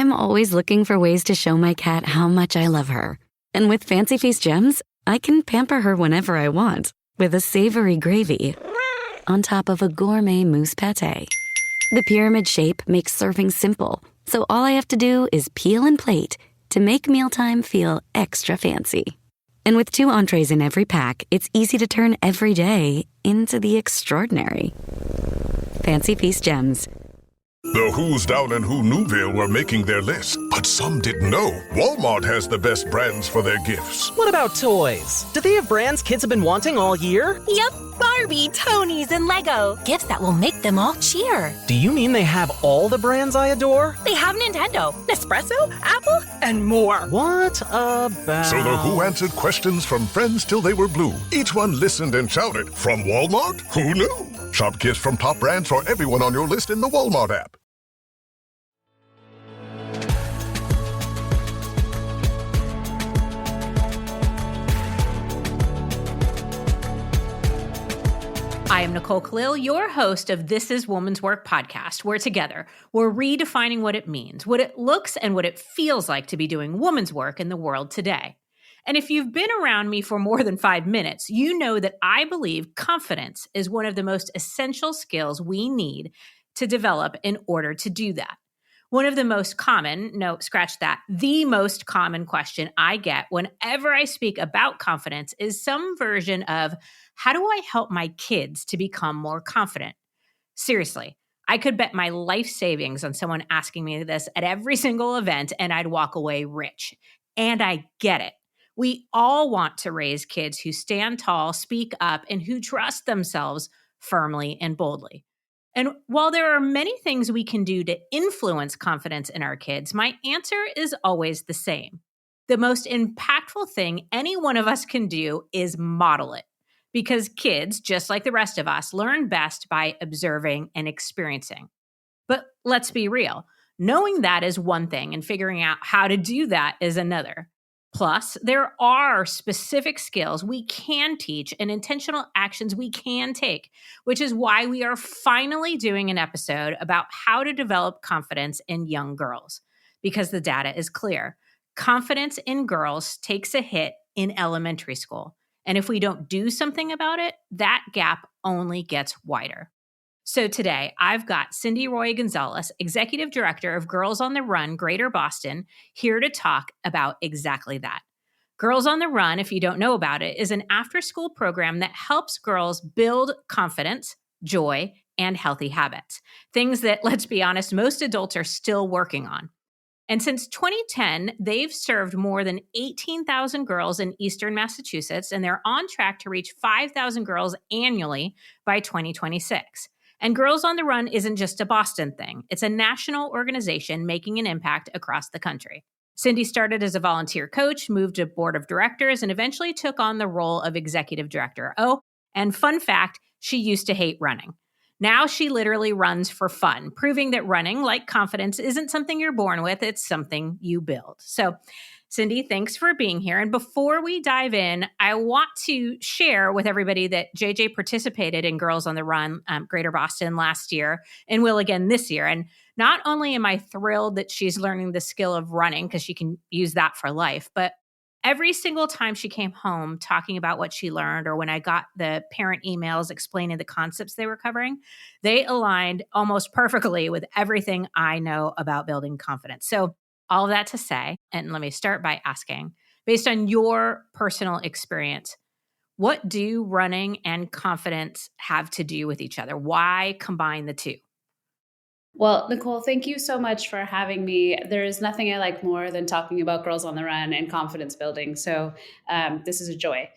I'm always looking for ways to show my cat how much I love her. And with Fancy Feast gems, I can pamper her whenever I want with a savory gravy on top of a gourmet mousse pâté. The pyramid shape makes serving simple, so all I have to do is peel and plate to make mealtime feel extra fancy. And with 2 entrees in every pack, it's easy to turn every day into the extraordinary. Fancy Feast gems. The Who's down in Who Newville were making their list, but some didn't know Walmart has the best brands for their gifts. What about toys? Do they have brands kids have been wanting all year? Yep, Barbie, Tony's, and Lego. Gifts that will make them all cheer. Do you mean they have all the brands I adore? They have Nintendo, Nespresso, Apple, and more. What about... So the Who answered questions from friends till they were blue. Each one listened and shouted, from Walmart? Who knew? Shop gifts from top brands for everyone on your list in the Walmart app. I am Nicole Khalil, your host of This is Woman's Work podcast, where together we're redefining what it means, what it looks and what it feels like to be doing woman's work in the world today. And if you've been around me for more than 5 minutes, you know that I believe confidence is one of the most essential skills we need to develop in order to do that. One of the most common, no, scratch that, the most common question I get whenever I speak about confidence is some version of, how do I help my kids to become more confident? Seriously, I could bet my life savings on someone asking me this at every single event and I'd walk away rich. And I get it. We all want to raise kids who stand tall, speak up, and who trust themselves firmly and boldly. And while there are many things we can do to influence confidence in our kids, my answer is always the same. The most impactful thing any one of us can do is model it. Because kids, just like the rest of us, learn best by observing and experiencing. But let's be real. Knowing that is one thing, and figuring out how to do that is another. Plus, there are specific skills we can teach and intentional actions we can take, which is why we are finally doing an episode about how to develop confidence in young girls. Because the data is clear. Confidence in girls takes a hit in elementary school. And if we don't do something about it, that gap only gets wider. So today, I've got Cyndi Gonzalez, Executive Director of Girls on the Run, Greater Boston, here to talk about exactly that. Girls on the Run, if you don't know about it, is an after-school program that helps girls build confidence, joy, and healthy habits. Things that, let's be honest, most adults are still working on. And since 2010, they've served more than 18,000 girls in Eastern Massachusetts, and they're on track to reach 5,000 girls annually by 2026. And Girls on the Run isn't just a Boston thing. It's a national organization making an impact across the country. Cyndi started as a volunteer coach, moved to board of directors, and eventually took on the role of executive director. Oh, and fun fact, she used to hate running. Now she literally runs for fun, proving that running, like confidence, isn't something you're born with, it's something you build. So, Cyndi, thanks for being here. And before we dive in, I want to share with everybody that JJ participated in Girls on the Run, Greater Boston last year and will again this year. And not only am I thrilled that she's learning the skill of running because she can use that for life, but every single time she came home talking about what she learned, or when I got the parent emails explaining the concepts they were covering, they aligned almost perfectly with everything I know about building confidence. So all of that to say, and let me start by asking, based on your personal experience, what do running and confidence have to do with each other? Why combine the two? Well, Nicole, thank you so much for having me. There is nothing I like more than talking about Girls on the Run and confidence building. So this is a joy.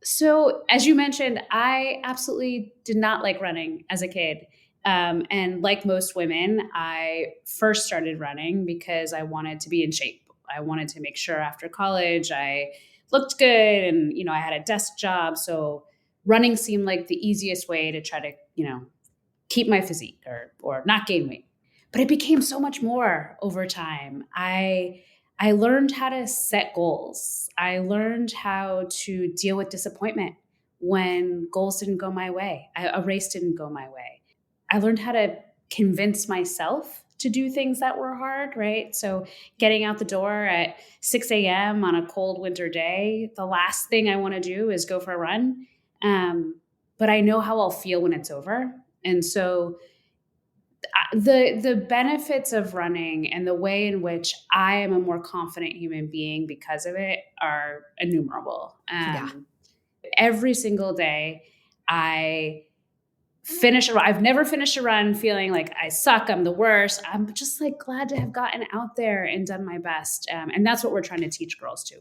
So as you mentioned, I absolutely did not like running as a kid. And like most women, I first started running because I wanted to be in shape. I wanted to make sure after college I looked good and, I had a desk job. So running seemed like the easiest way to try to, keep my physique or not gain weight. But it became so much more over time. I learned how to set goals. I learned how to deal with disappointment when goals didn't go my way. A race didn't go my way. I learned how to convince myself to do things that were hard, right? So getting out the door at 6 a.m. on a cold winter day, the last thing I want to do is go for a run. But I know how I'll feel when it's over. And so the benefits of running and the way in which I am a more confident human being because of it are innumerable. Yeah. Every single day, I I've never finished a run feeling like I suck, I'm the worst. I'm just like glad to have gotten out there and done my best. And that's what we're trying to teach girls too.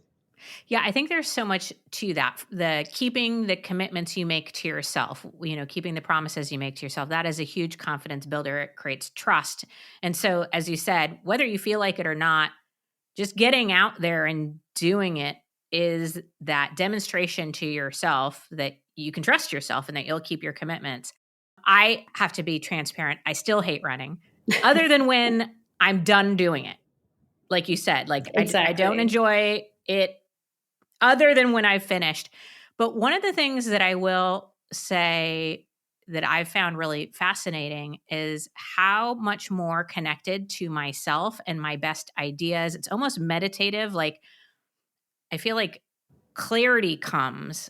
Yeah, I think there's so much to that. The keeping the commitments you make to yourself, keeping the promises you make to yourself, that is a huge confidence builder. It creates trust. And so, as you said, whether you feel like it or not, just getting out there and doing it is that demonstration to yourself that you can trust yourself and that you'll keep your commitments. I have to be transparent. I still hate running, other than when I'm done doing it. Like you said, like I don't Exactly. enjoy it other than when I've finished. But one of the things that I will say that I've found really fascinating is how much more connected to myself and my best ideas. It's almost meditative. Like I feel like clarity comes.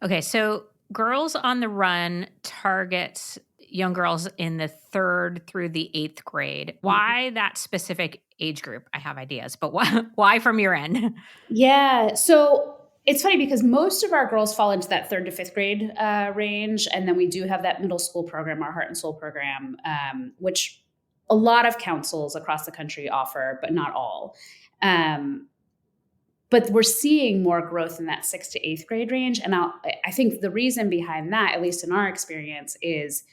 Okay, so Girls on the Run targets young girls in the 3rd through the 8th grade. Why that specific age group? I have ideas, but why from your end? Yeah. So it's funny because most of our girls fall into that 3rd to 5th grade range. And then we do have that middle school program, our Heart and Soul program, which a lot of councils across the country offer, but not all. But we're seeing more growth in that 6th to 8th grade range. And I think the reason behind that, at least in our experience, is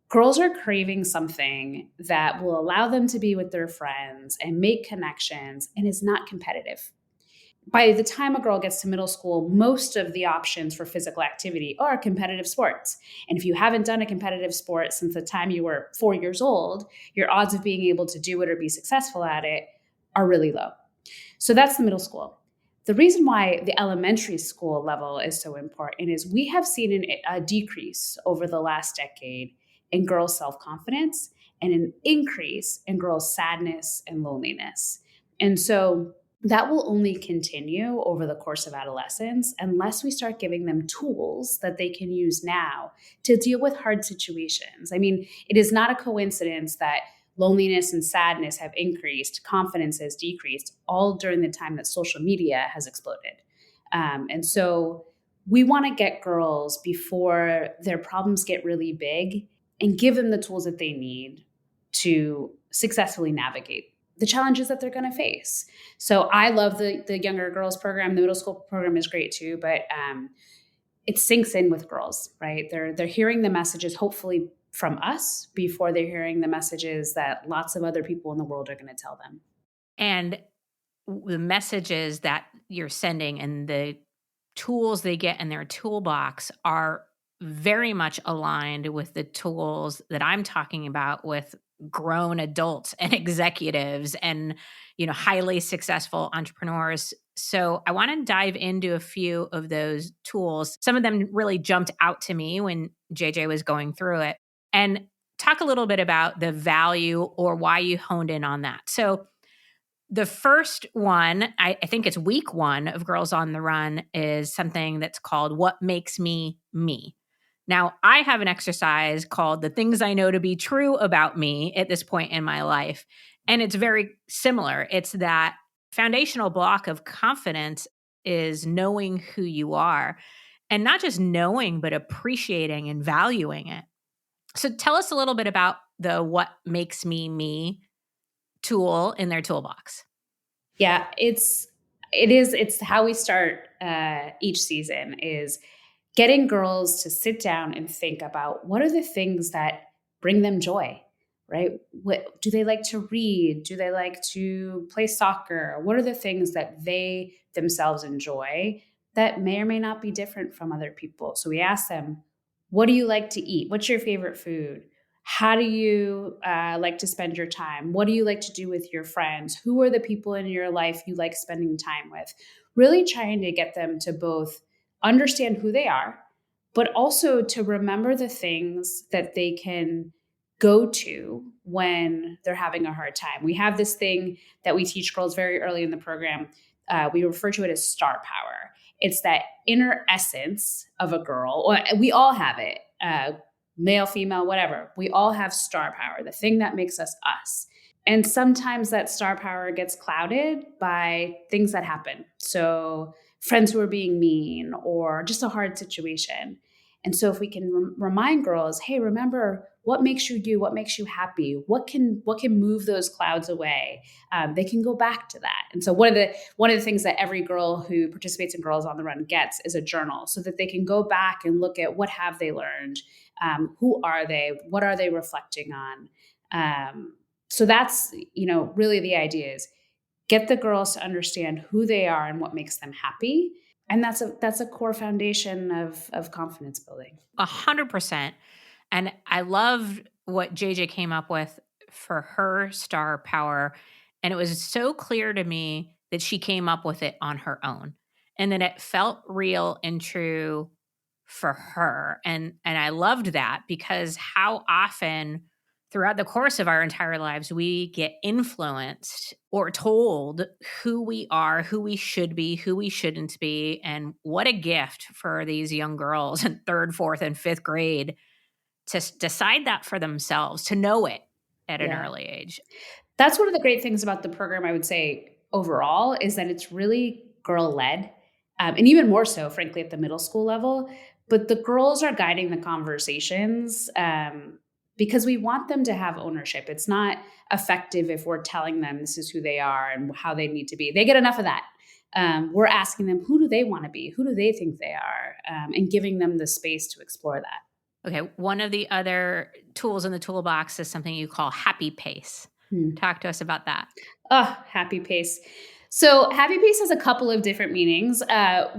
girls are craving something that will allow them to be with their friends and make connections and is not competitive. By the time a girl gets to middle school, most of the options for physical activity are competitive sports. And if you haven't done a competitive sport since the time you were 4 years old, your odds of being able to do it or be successful at it are really low. So that's the middle school. The reason why the elementary school level is so important is we have seen a decrease over the last decade in girls' self-confidence and an increase in girls' sadness and loneliness. And so that will only continue over the course of adolescence unless we start giving them tools that they can use now to deal with hard situations. I mean, it is not a coincidence that loneliness and sadness have increased, confidence has decreased, all during the time that social media has exploded. And so we want to get girls before their problems get really big and give them the tools that they need to successfully navigate the challenges that they're going to face. So I love the younger girls program. The middle school program is great too, but it sinks in with girls, right? They're hearing the messages, hopefully from us, before they're hearing the messages that lots of other people in the world are going to tell them. And the messages that you're sending and the tools they get in their toolbox are very much aligned with the tools that I'm talking about with grown adults and executives and highly successful entrepreneurs. So I want to dive into a few of those tools. Some of them really jumped out to me when JJ was going through it, and talk a little bit about the value or why you honed in on that. So the first one, I think it's week 1 of Girls on the Run, is something that's called What Makes Me Me. Now, I have an exercise called The Things I Know to Be True About Me at this point in my life. And it's very similar. It's that foundational block of confidence is knowing who you are, and not just knowing, but appreciating and valuing it. So tell us a little bit about the What Makes Me Me tool in their toolbox. Yeah, it's how we start each season, is getting girls to sit down and think about what are the things that bring them joy, right? What do they like to read? Do they like to play soccer? What are the things that they themselves enjoy that may or may not be different from other people? So we ask them, what do you like to eat? What's your favorite food? How do you like to spend your time? What do you like to do with your friends? Who are the people in your life you like spending time with? Really trying to get them to both understand who they are, but also to remember the things that they can go to when they're having a hard time. We have this thing that we teach girls very early in the program. We refer to it as star power. It's that inner essence of a girl. We all have it, male, female, whatever. We all have star power, the thing that makes us us. And sometimes that star power gets clouded by things that happen. So friends who are being mean or just a hard situation. And so if we can remind girls, hey, remember what makes you you, what makes you happy, what can move those clouds away, they can go back to that. And so one of the things that every girl who participates in Girls on the Run gets is a journal, so that they can go back and look at what have they learned, who are they, what are they reflecting on. So that's, really the idea is get the girls to understand who they are and what makes them happy. And that's a core foundation of confidence building. 100%. And I love what JJ came up with for her star power. And it was so clear to me that she came up with it on her own. And then it felt real and true for her. And I loved that, because how often throughout the course of our entire lives, we get influenced or told who we are, who we should be, who we shouldn't be. And what a gift for these young girls in third, fourth, and fifth grade to decide that for themselves, to know it at an early age. That's one of the great things about the program, I would say, overall, is that it's really girl-led, and even more so, frankly, at the middle school level. But the girls are guiding the conversations, because we want them to have ownership. It's not effective if we're telling them this is who they are and how they need to be. They get enough of that. We're asking them, who do they want to be? Who do they think they are? And giving them the space to explore that. Okay. One of the other tools in the toolbox is something you call happy pace. Talk to us about that. Oh, happy pace. So happy pace has a couple of different meanings.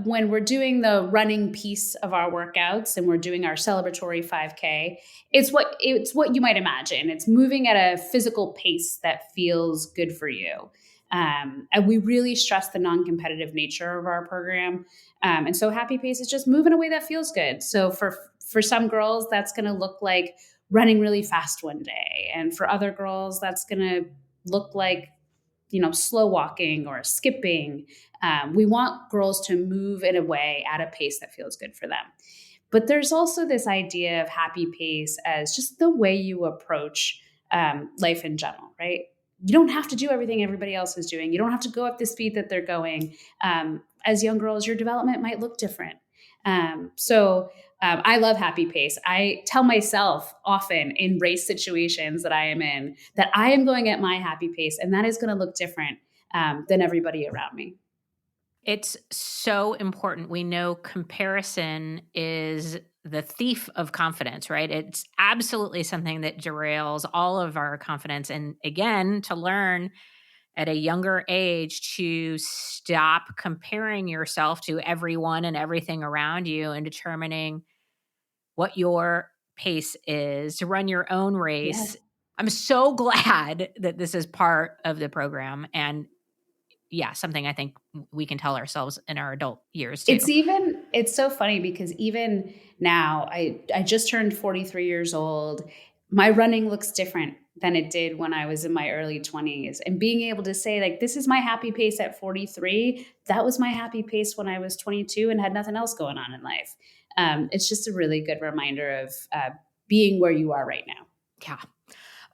When we're doing the running piece of our workouts and we're doing our celebratory 5K, it's what you might imagine. It's moving at a physical pace that feels good for you. And we really stress the non-competitive nature of our program. And so happy pace is just moving in a way that feels good. So for some girls, that's going to look like running really fast one day. And for other girls, that's going to look like slow walking or skipping. We want girls to move in a way at a pace that feels good for them. But there's also this idea of happy pace as just the way you approach life in general, right? You don't have to do everything everybody else is doing. You don't have to go at the speed that they're going. As young girls, your development might look different. I love happy pace. I tell myself often in race situations that I am in that I am going at my happy pace, and that is going to look different than everybody around me. It's so important. We know comparison is the thief of confidence, right? It's absolutely something that derails all of our confidence. And again, to learn at a younger age to stop comparing yourself to everyone and everything around you and determining what your pace is, to run your own race. Yeah. I'm so glad that this is part of the program. And something I think we can tell ourselves in our adult years too. It's so funny because even now, I just turned 43 years old. My running looks different than it did when I was in my early 20s. And being able to say, like, this is my happy pace at 43, that was my happy pace when I was 22 and had nothing else going on in life. It's just a really good reminder of being where you are right now. Yeah.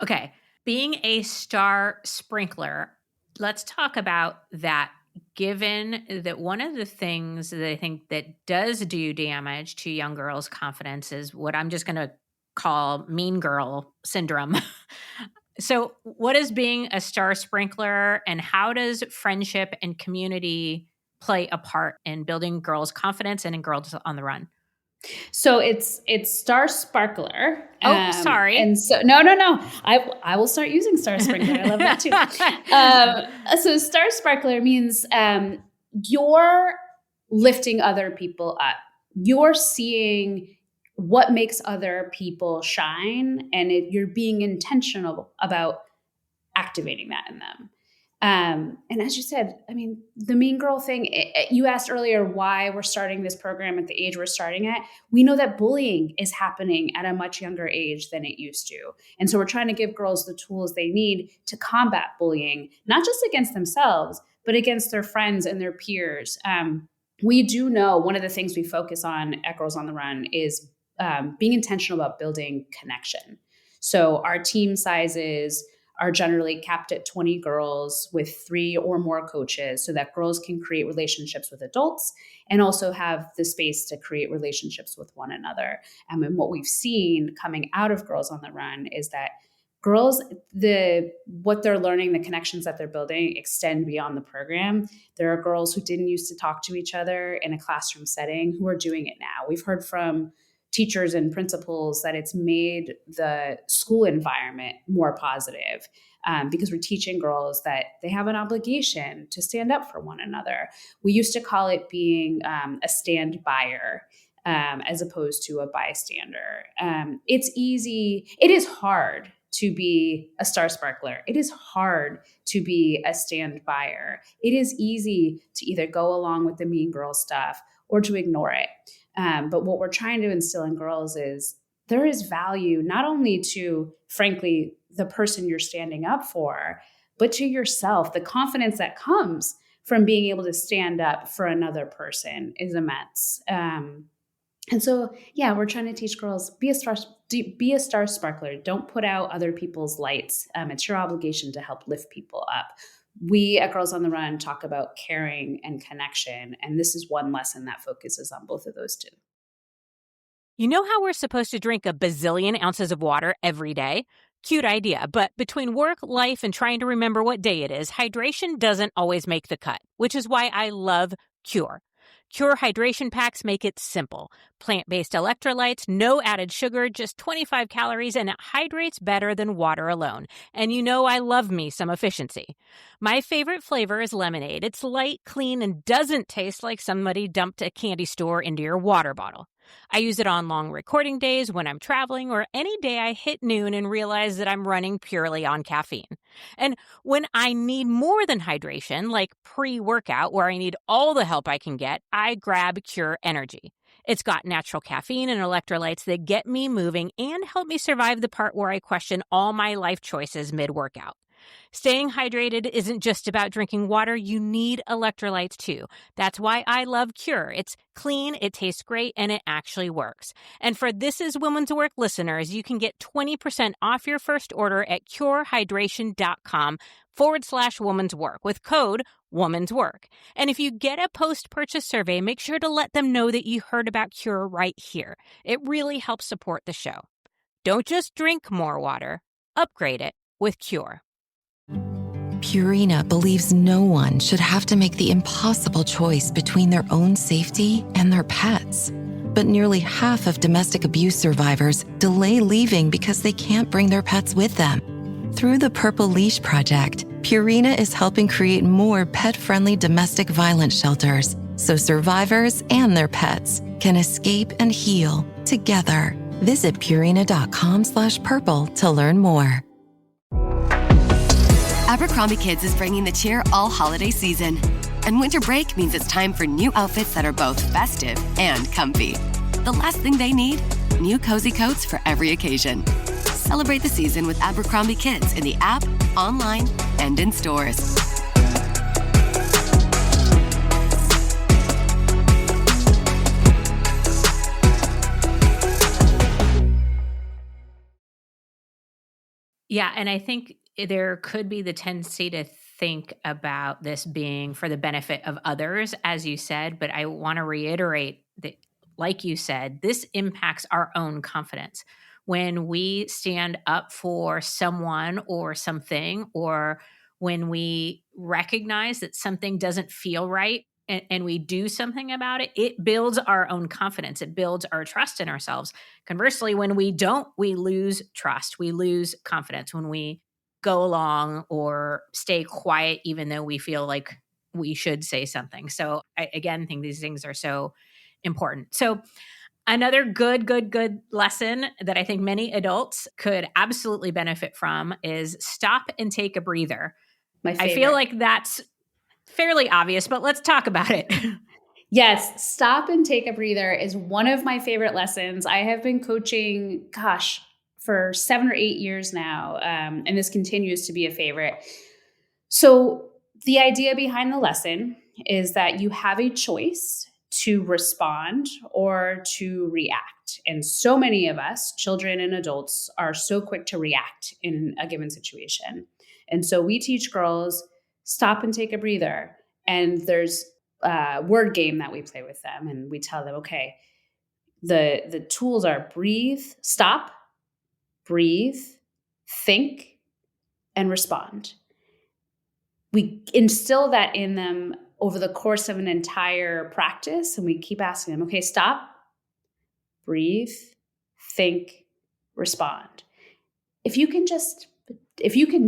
Okay. Being a star sprinkler, let's talk about that, given that one of the things that I think that does do damage to young girls' confidence is what I'm just going to call mean girl syndrome. So what is being a star sprinkler, and how does friendship and community play a part in building girls' confidence and in Girls on the Run? So it's Star Sparkler. Oh, sorry. And so no. I will start using Star Sprinkler. I love that too. So Star Sparkler means you're lifting other people up. You're seeing what makes other people shine, and you're being intentional about activating that in them. And as you said, I mean, the mean girl thing, you asked earlier why we're starting this program at the age we're starting at. We know that bullying is happening at a much younger age than it used to. And so we're trying to give girls the tools they need to combat bullying, not just against themselves, but against their friends and their peers. We do know one of the things we focus on at Girls on the Run is being intentional about building connection. So our team sizes are generally capped at 20 girls with 3 or more coaches so that girls can create relationships with adults and also have the space to create relationships with one another. And what we've seen coming out of Girls on the Run is that girls, what they're learning, the connections that they're building extend beyond the program. There are girls who didn't used to talk to each other in a classroom setting who are doing it now. We've heard from teachers and principals that it's made the school environment more positive because we're teaching girls that they have an obligation to stand up for one another. We used to call it being a stand buyer as opposed to a bystander. It's easy. It is hard to be a star sparkler. It is hard to be a stand buyer. It is easy to either go along with the mean girl stuff or to ignore it. But what we're trying to instill in girls is there is value not only to, frankly, the person you're standing up for, but to yourself. The confidence that comes from being able to stand up for another person is immense. And so, yeah, we're trying to teach girls, be a star sparkler. Don't put out other people's lights. It's your obligation to help lift people up. We at Girls on the Run talk about caring and connection. And this is one lesson that focuses on both of those two. You know how we're supposed to drink a bazillion ounces of water every day? Cute idea, but between work, life, and trying to remember what day it is, hydration doesn't always make the cut, which is why I love Cure. Cure hydration packs make it simple. Plant-based electrolytes, no added sugar, just 25 calories, and it hydrates better than water alone. And you know I love me some efficiency. My favorite flavor is lemonade. It's light, clean, and doesn't taste like somebody dumped a candy store into your water bottle. I use it on long recording days when I'm traveling or any day I hit noon and realize that I'm running purely on caffeine. And when I need more than hydration, like pre-workout where I need all the help I can get, I grab Cure Energy. It's got natural caffeine and electrolytes that get me moving and help me survive the part where I question all my life choices mid-workout. Staying hydrated isn't just about drinking water. You need electrolytes too. That's why I love Cure. It's clean, it tastes great, and it actually works. And for This Is Women's Work listeners, you can get 20% off your first order at curehydration.com/woman's work with code woman's work. And if you get a post-purchase survey, make sure to let them know that you heard about Cure right here. It really helps support the show. Don't just drink more water. Upgrade it with Cure. Purina believes no one should have to make the impossible choice between their own safety and their pets. But nearly half of domestic abuse survivors delay leaving because they can't bring their pets with them. Through the Purple Leash Project, Purina is helping create more pet-friendly domestic violence shelters so survivors and their pets can escape and heal together. Visit Purina.com/purple to learn more. Abercrombie Kids is bringing the cheer all holiday season. And winter break means it's time for new outfits that are both festive and comfy. The last thing they need? New cozy coats for every occasion. Celebrate the season with Abercrombie Kids in the app, online, and in stores. Yeah, and I think there could be the tendency to think about this being for the benefit of others, as you said, but I want to reiterate that, like you said, this impacts our own confidence. When we stand up for someone or something, or when we recognize that something doesn't feel right and we do something about it, it builds our own confidence. It builds our trust in ourselves. Conversely, when we don't, we lose trust. We lose confidence when we go along or stay quiet, even though we feel like we should say something. So I, again, think these things are so important. So another good lesson that I think many adults could absolutely benefit from is stop and take a breather. My I favorite. feel like that's fairly obvious, but let's talk about it. Yes, stop and take a breather is one of my favorite lessons. I have been coaching, for 7 or 8 years now, and this continues to be a favorite. So, the idea behind the lesson is that you have a choice to respond or to react. And so many of us, children and adults, are so quick to react in a given situation. And so we teach girls stop and take a breather. And there's a word game that we play with them, and we tell them, okay, the tools are breathe, stop, breathe, think, and respond. We instill that in them over the course of an entire practice, and we keep asking them, okay, stop, breathe, think, respond. If you can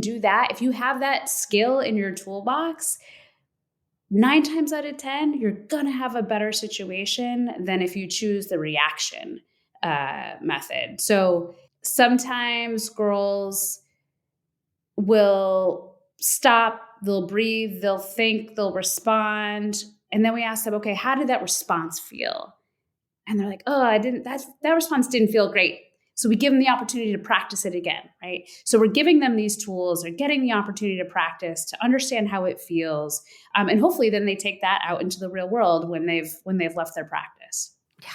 do that, if you have that skill in your toolbox, 9 times out of 10, you're going to have a better situation than if you choose the reaction method. So sometimes girls will stop, they'll breathe, they'll think, they'll respond. And then we ask them, okay, how did that response feel? And they're like, oh, that response didn't feel great. So we give them the opportunity to practice it again, right? So we're giving them these tools, they're getting the opportunity to practice, to understand how it feels. And hopefully then they take that out into the real world when they've left their practice. Yeah.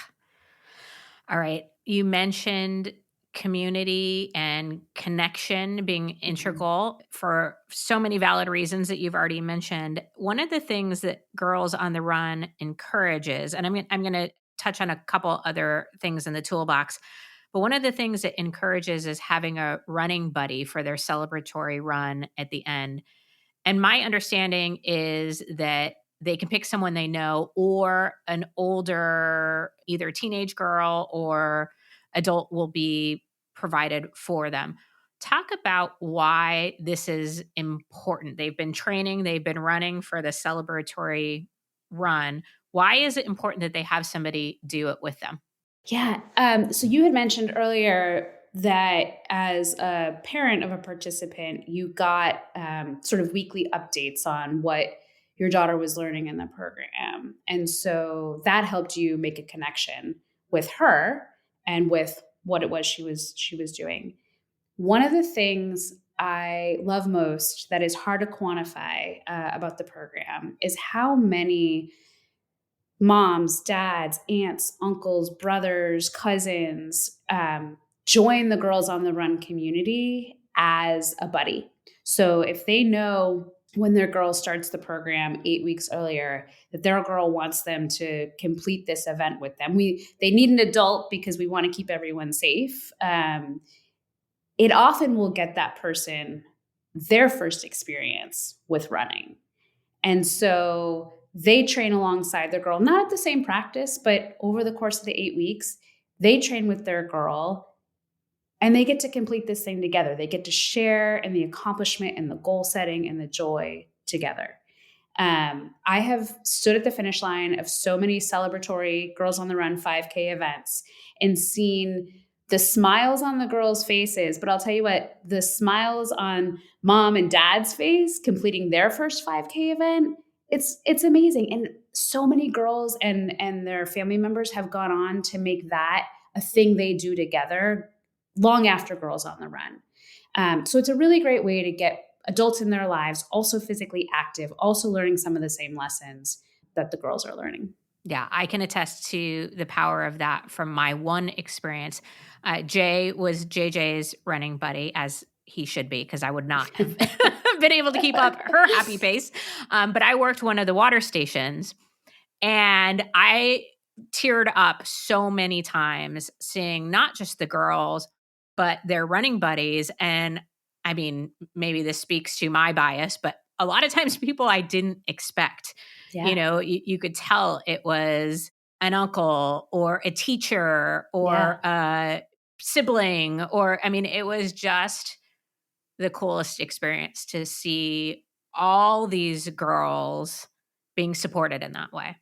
All right. You mentioned community and connection being integral for so many valid reasons that you've already mentioned. One of the things that Girls on the Run encourages, and I'm going to touch on a couple other things in the toolbox, but one of the things it encourages is having a running buddy for their celebratory run at the end. And my understanding is that they can pick someone they know or an older, either teenage girl or adult will be provided for them. Talk about why this is important. They've been training, they've been running for the celebratory run. Why is it important that they have somebody do it with them? Yeah. So you had mentioned earlier that as a parent of a participant, you got sort of weekly updates on what your daughter was learning in the program. And so that helped you make a connection with her and with what it was she was doing. One of the things I love most that is hard to quantify about the program is how many moms, dads, aunts, uncles, brothers, cousins join the Girls on the Run community as a buddy. So if they know when their girl starts the program 8 weeks earlier that their girl wants them to complete this event with them, they need an adult because we want to keep everyone safe. It often will get that person their first experience with running. And so they train alongside their girl, not at the same practice, but over the course of the 8 weeks, they train with their girl and they get to complete this thing together. They get to share in the accomplishment and the goal setting and the joy together. I have stood at the finish line of so many celebratory Girls on the Run 5K events and seen the smiles on the girls' faces. But I'll tell you what, the smiles on mom and dad's face completing their first 5K event, it's amazing. And so many girls and their family members have gone on to make that a thing they do together long after Girls on the Run. So it's a really great way to get adults in their lives also physically active, also learning some of the same lessons that the girls are learning. Yeah, I can attest to the power of that from my one experience. Jay was JJ's running buddy, as he should be, because I would not have been able to keep up her happy pace. But I worked one of the water stations, and I teared up so many times seeing not just the girls, but their running buddies. And I mean, maybe this speaks to my bias, but a lot of times people I didn't expect. Yeah. You know, you could tell it was an uncle or a teacher or a sibling, or, I mean, it was just the coolest experience to see all these girls being supported in that way.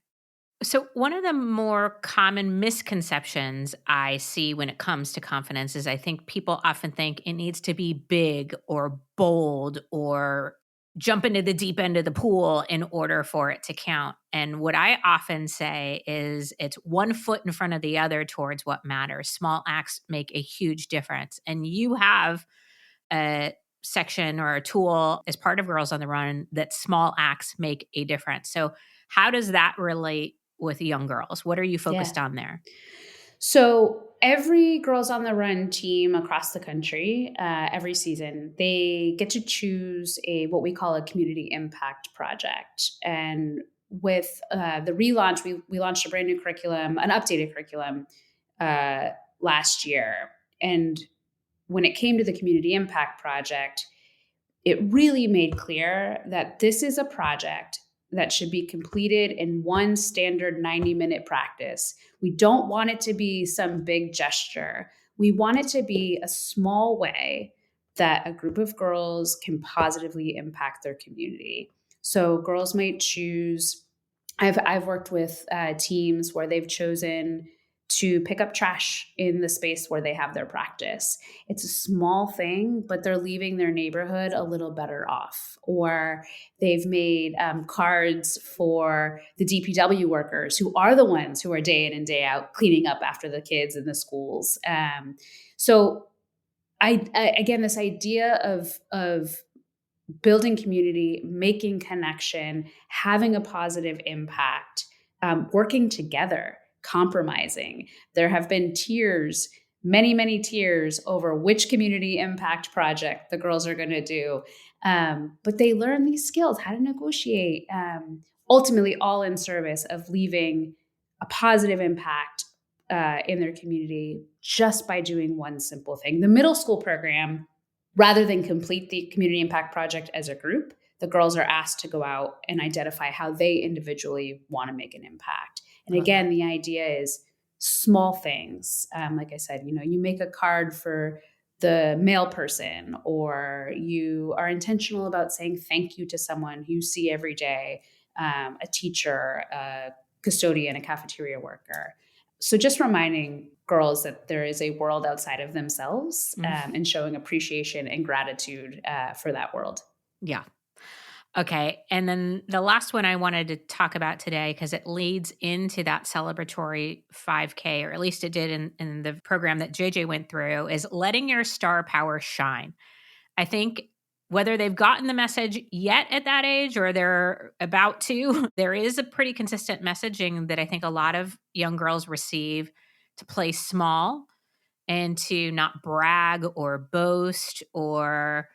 So one of the more common misconceptions I see when it comes to confidence is I think people often think it needs to be big or bold or jump into the deep end of the pool in order for it to count. And what I often say is it's one foot in front of the other towards what matters. Small acts make a huge difference. And you have a section or a tool as part of Girls on the Run that small acts make a difference. So how does that relate with young girls? What are you focused on there? So every Girls on the Run team across the country, every season, they get to choose what we call a community impact project. And with the relaunch, we launched a brand new curriculum, an updated curriculum last year. And when it came to the community impact project, it really made clear that this is a project that should be completed in one standard 90-minute practice. We don't want it to be some big gesture. We want it to be a small way that a group of girls can positively impact their community. So girls might choose, I've worked with teams where they've chosen to pick up trash in the space where they have their practice. It's a small thing, but they're leaving their neighborhood a little better off. Or they've made cards for the DPW workers who are the ones who are day in and day out cleaning up after the kids in the schools. So again, this idea of building community, making connection, having a positive impact, working together, compromising. There have been tiers, many, many tiers over which community impact project the girls are going to do. But they learn these skills, how to negotiate, ultimately all in service of leaving a positive impact in their community just by doing one simple thing. The middle school program, rather than complete the community impact project as a group, the girls are asked to go out and identify how they individually want to make an impact. And again, the idea is small things. Like I said, you make a card for the mail person, or you are intentional about saying thank you to someone you see every day, a teacher, a custodian, a cafeteria worker. So just reminding girls that there is a world outside of themselves, and showing appreciation and gratitude for that world. Yeah. Okay. And then the last one I wanted to talk about today, because it leads into that celebratory 5K, or at least it did in the program that JJ went through, is letting your star power shine. I think whether they've gotten the message yet at that age or they're about to, there is a pretty consistent messaging that I think a lot of young girls receive to play small and to not brag or boast or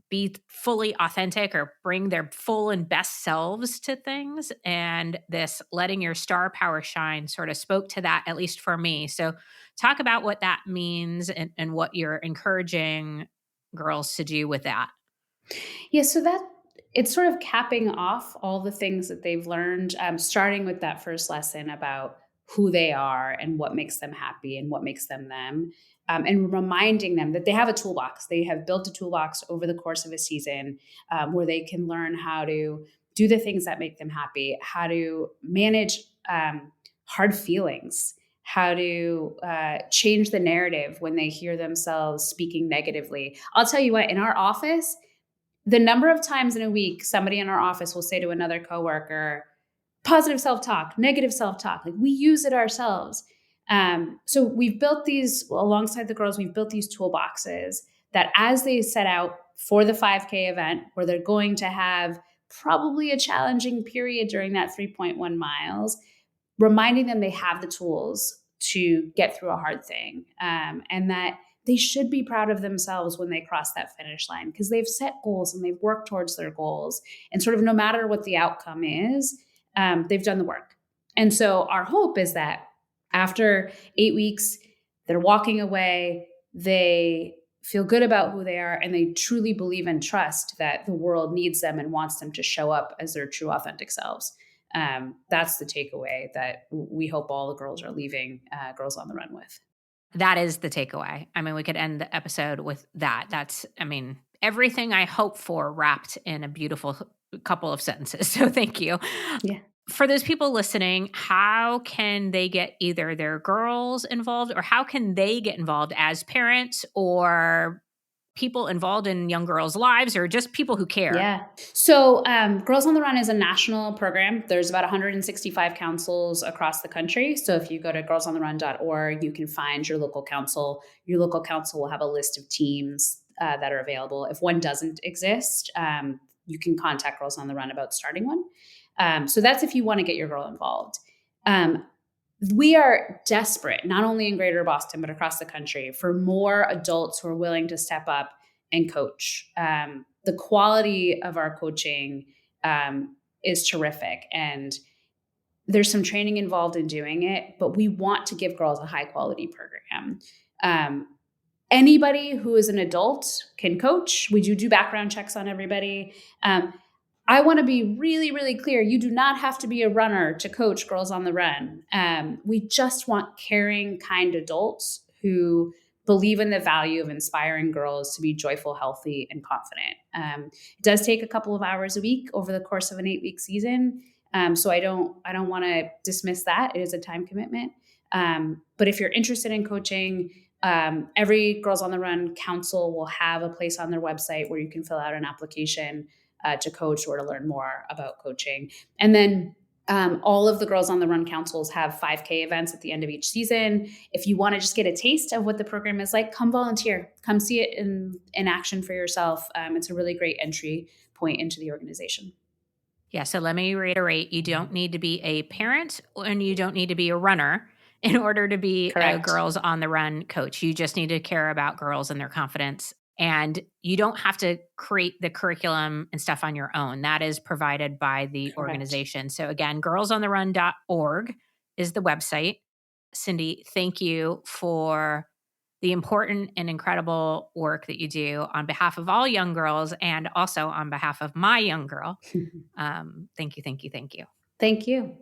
be fully authentic or bring their full and best selves to things. And this letting your star power shine sort of spoke to that, at least for me. So talk about what that means and what you're encouraging girls to do with that. Yeah, so that it's sort of capping off all the things that they've learned, starting with that first lesson about who they are and what makes them happy and what makes them them. And reminding them that they have a toolbox. They have built a toolbox over the course of a season where they can learn how to do the things that make them happy, how to manage hard feelings, how to change the narrative when they hear themselves speaking negatively. I'll tell you what, in our office, the number of times in a week somebody in our office will say to another coworker, positive self-talk, negative self-talk, like we use it ourselves. So we've built these, alongside the girls, we've built these toolboxes that as they set out for the 5K event, where they're going to have probably a challenging period during that 3.1 miles, reminding them they have the tools to get through a hard thing, and that they should be proud of themselves when they cross that finish line because they've set goals and they've worked towards their goals. And sort of no matter what the outcome is, they've done the work. And so our hope is that after 8 weeks, they're walking away, they feel good about who they are, and they truly believe and trust that the world needs them and wants them to show up as their true, authentic selves. That's the takeaway that we hope all the girls are leaving Girls on the Run with. That is the takeaway. I mean, we could end the episode with that. That's, I mean, everything I hope for wrapped in a beautiful couple of sentences. So thank you. Yeah. For those people listening, how can they get either their girls involved or how can they get involved as parents or people involved in young girls' lives or just people who care? Yeah. So Girls on the Run is a national program. There's about 165 councils across the country. So if you go to girlsontherun.org, you can find your local council. Your local council will have a list of teams that are available. If one doesn't exist, you can contact Girls on the Run about starting one. So that's if you want to get your girl involved. We are desperate, not only in Greater Boston, but across the country, for more adults who are willing to step up and coach. The quality of our coaching is terrific, and there's some training involved in doing it, but we want to give girls a high quality program. Anybody who is an adult can coach. We do background checks on everybody. I want to be really, really clear. You do not have to be a runner to coach Girls on the Run. We just want caring, kind adults who believe in the value of inspiring girls to be joyful, healthy, and confident. It does take a couple of hours a week over the course of an 8-week season. So I don't want to dismiss that. It is a time commitment. But if you're interested in coaching, every Girls on the Run council will have a place on their website where you can fill out an application to coach or to learn more about coaching. And then all of the Girls on the Run councils have 5K events at the end of each season. If you want to just get a taste of what the program is like, come volunteer, come see it in action for yourself. It's a really great entry point into the organization. Yeah, so let me reiterate, you don't need to be a parent and you don't need to be a runner in order to be a Girls on the Run coach. You just need to care about girls and their confidence. And you don't have to create the curriculum and stuff on your own. That is provided by the organization. So again, girlsontherun.org is the website. Cyndi, thank you for the important and incredible work that you do on behalf of all young girls and also on behalf of my young girl. Thank you, thank you, thank you. Thank you.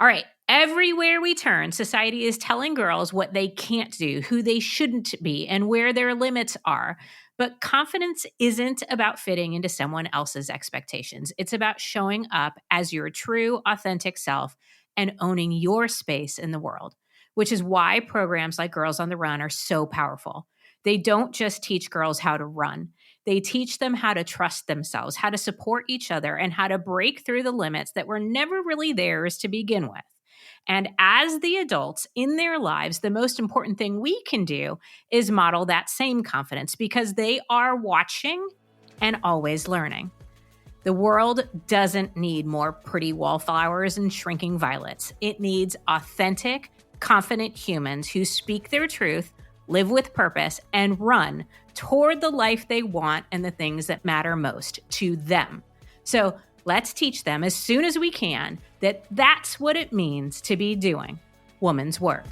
All right. Everywhere we turn, society is telling girls what they can't do, who they shouldn't be, and where their limits are. But confidence isn't about fitting into someone else's expectations. It's about showing up as your true, authentic self and owning your space in the world, which is why programs like Girls on the Run are so powerful. They don't just teach girls how to run. They teach them how to trust themselves, how to support each other, and how to break through the limits that were never really theirs to begin with. And as the adults in their lives, the most important thing we can do is model that same confidence because they are watching and always learning. The world doesn't need more pretty wallflowers and shrinking violets. It needs authentic, confident humans who speak their truth, live with purpose, and run toward the life they want and the things that matter most to them. So let's teach them as soon as we can that that's what it means to be doing woman's work.